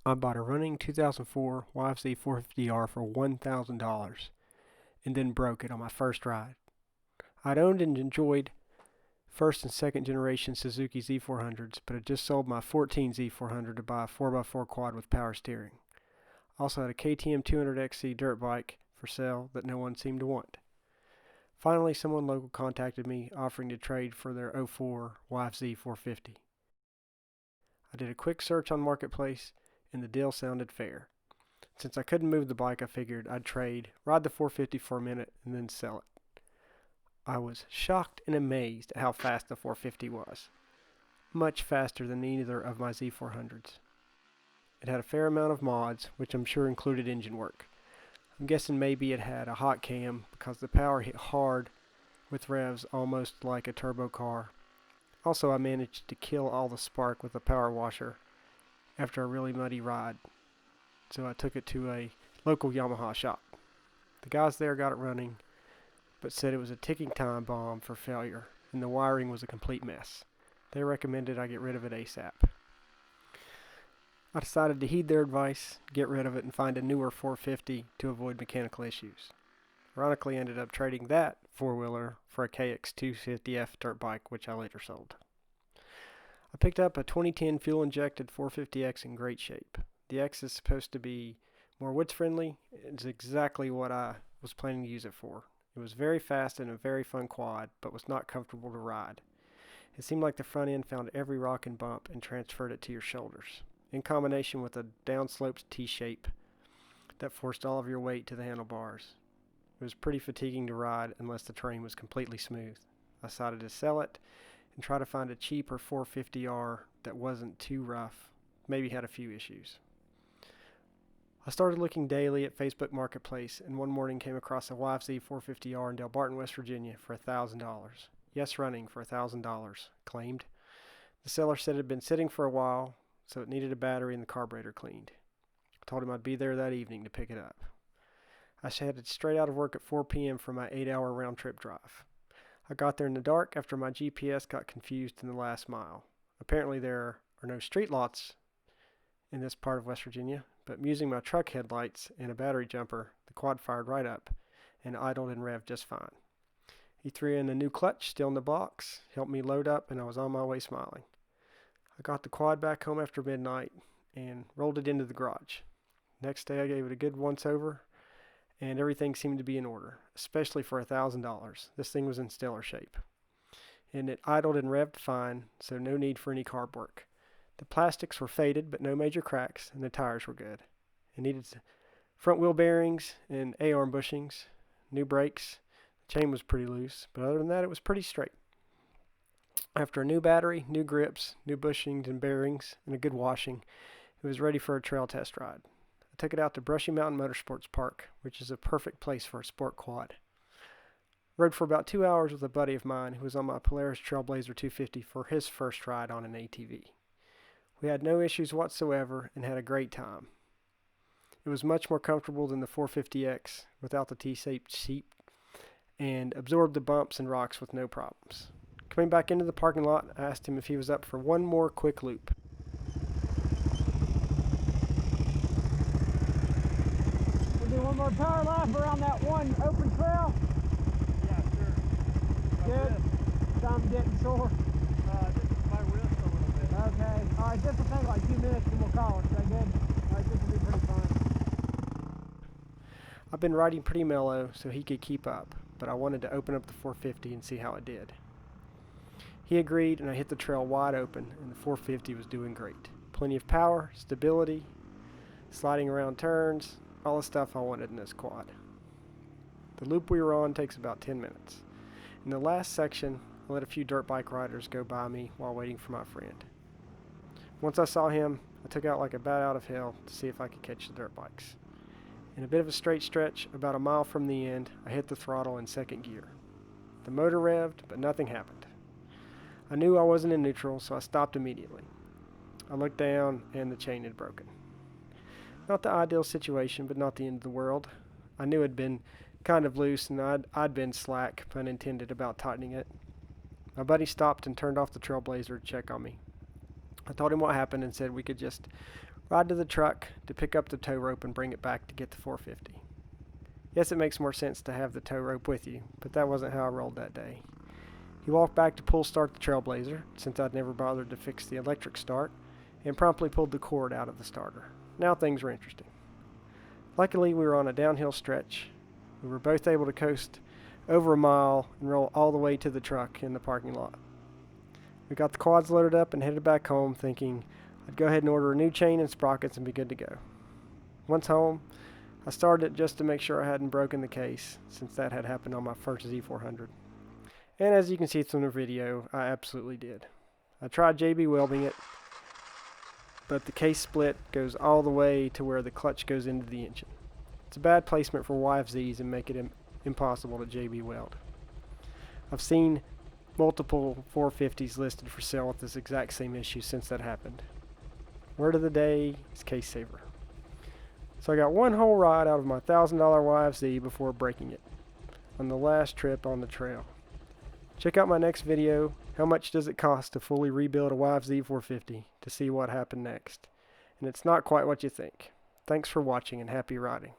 I bought a running 2004 YFZ 450R for $1,000 and then broke it on my first ride. I'd owned and enjoyed first and second generation Suzuki Z400s, but had just sold my 14 Z400 to buy a 4x4 quad with power steering. Also had a KTM 200XC dirt bike for sale that no one seemed to want. Finally, someone local contacted me offering to trade for their '04 YFZ 450. I did a quick search on Marketplace and the deal sounded fair. Since I couldn't move the bike, I figured I'd trade, ride the 450 for a minute, and then sell it. I was shocked and amazed at how fast the 450 was. Much faster than either of my Z400s. It had a fair amount of mods, which I'm sure included engine work. I'm guessing maybe it had a hot cam because the power hit hard with revs almost like a turbo car. Also, I managed to kill all the spark with a power washer after a really muddy ride, so I took it to a local Yamaha shop. The guys there got it running, but said it was a ticking time bomb for failure, and the wiring was a complete mess. They recommended I get rid of it ASAP. I decided to heed their advice, get rid of it, and find a newer 450 to avoid mechanical issues. Ironically, I ended up trading that four-wheeler for a KX 250F dirt bike, which I later sold. I picked up a 2010 fuel-injected 450X in great shape. The X is supposed to be more woods-friendly. It's exactly what I was planning to use it for. It was very fast and a very fun quad, but was not comfortable to ride. It seemed like the front end found every rock and bump and transferred it to your shoulders, in combination with a downsloped T-shape that forced all of your weight to the handlebars. It was pretty fatiguing to ride unless the terrain was completely smooth. I decided to sell it and try to find a cheaper 450R that wasn't too rough, maybe had a few issues. I started looking daily at Facebook Marketplace and one morning came across a YFZ 450R in Del Barton, West Virginia for $1,000. Yes, running for $1,000, claimed. The seller said it had been sitting for a while, so it needed a battery and the carburetor cleaned. I told him I'd be there that evening to pick it up. I headed straight out of work at 4 p.m. for my 8-hour round-trip drive. I got there in the dark after my GPS got confused in the last mile. Apparently there are no street lots in this part of West Virginia, but using my truck headlights and a battery jumper, the quad fired right up and idled and revved just fine. He threw in a new clutch still in the box, helped me load up, and I was on my way smiling. I got the quad back home after midnight and rolled it into the garage. Next day I gave it a good once-over, and everything seemed to be in order, especially for $1,000. This thing was in stellar shape. And it idled and revved fine, so no need for any carb work. The plastics were faded, but no major cracks, and the tires were good. It needed front wheel bearings and A-arm bushings, new brakes. The chain was pretty loose, but other than that, it was pretty straight. After a new battery, new grips, new bushings and bearings, and a good washing, it was ready for a trail test ride. I took it out to Brushy Mountain Motorsports Park, which is a perfect place for a sport quad. Rode for about 2 hours with a buddy of mine who was on my Polaris Trailblazer 250 for his first ride on an ATV. We had no issues whatsoever and had a great time. It was much more comfortable than the 450X without the T-shaped seat and absorbed the bumps and rocks with no problems. Coming back into the parking lot, I asked him if he was up for one more quick loop. We'll do one more power lap around that one open trail. Yeah, sure. Good. I'm getting sore. Just my wrist a little bit. Okay. All right, this will take like 2 minutes and we'll call it. Is that good? All right, this will be pretty fun. I've been riding pretty mellow so he could keep up, but I wanted to open up the 450 and see how it did. He agreed and I hit the trail wide open and the 450 was doing great. Plenty of power, stability, sliding around turns, all the stuff I wanted in this quad. The loop we were on takes about 10 minutes. In the last section, I let a few dirt bike riders go by me while waiting for my friend. Once I saw him, I took out like a bat out of hell to see if I could catch the dirt bikes. In a bit of a straight stretch, about a mile from the end, I hit the throttle in second gear. The motor revved, but nothing happened. I knew I wasn't in neutral, so I stopped immediately. I looked down, and the chain had broken. Not the ideal situation, but not the end of the world. I knew it had been kind of loose, and I'd been slack, pun intended, about tightening it. My buddy stopped and turned off the Trailblazer to check on me. I told him what happened and said we could just ride to the truck to pick up the tow rope and bring it back to get the 450. Yes, it makes more sense to have the tow rope with you, but that wasn't how I rolled that day. He walked back to pull start the Trailblazer, since I'd never bothered to fix the electric start, and promptly pulled the cord out of the starter. Now things were interesting. Luckily, we were on a downhill stretch. We were both able to coast over a mile and roll all the way to the truck in the parking lot. We got the quads loaded up and headed back home, thinking I'd go ahead and order a new chain and sprockets and be good to go. Once home, I started it just to make sure I hadn't broken the case, since that had happened on my first Z400. And as you can see from the video, I absolutely did. I tried JB welding it, but the case split goes all the way to where the clutch goes into the engine. It's a bad placement for YFZs and make it impossible to JB weld. I've seen multiple 450s listed for sale with this exact same issue since that happened. Word of the day is case saver. So I got one whole ride out of my $1,000 YFZ before breaking it on the last trip on the trail. Check out my next video, how much does it cost to fully rebuild a YFZ 450, to see what happened next. And it's not quite what you think. Thanks for watching and happy riding.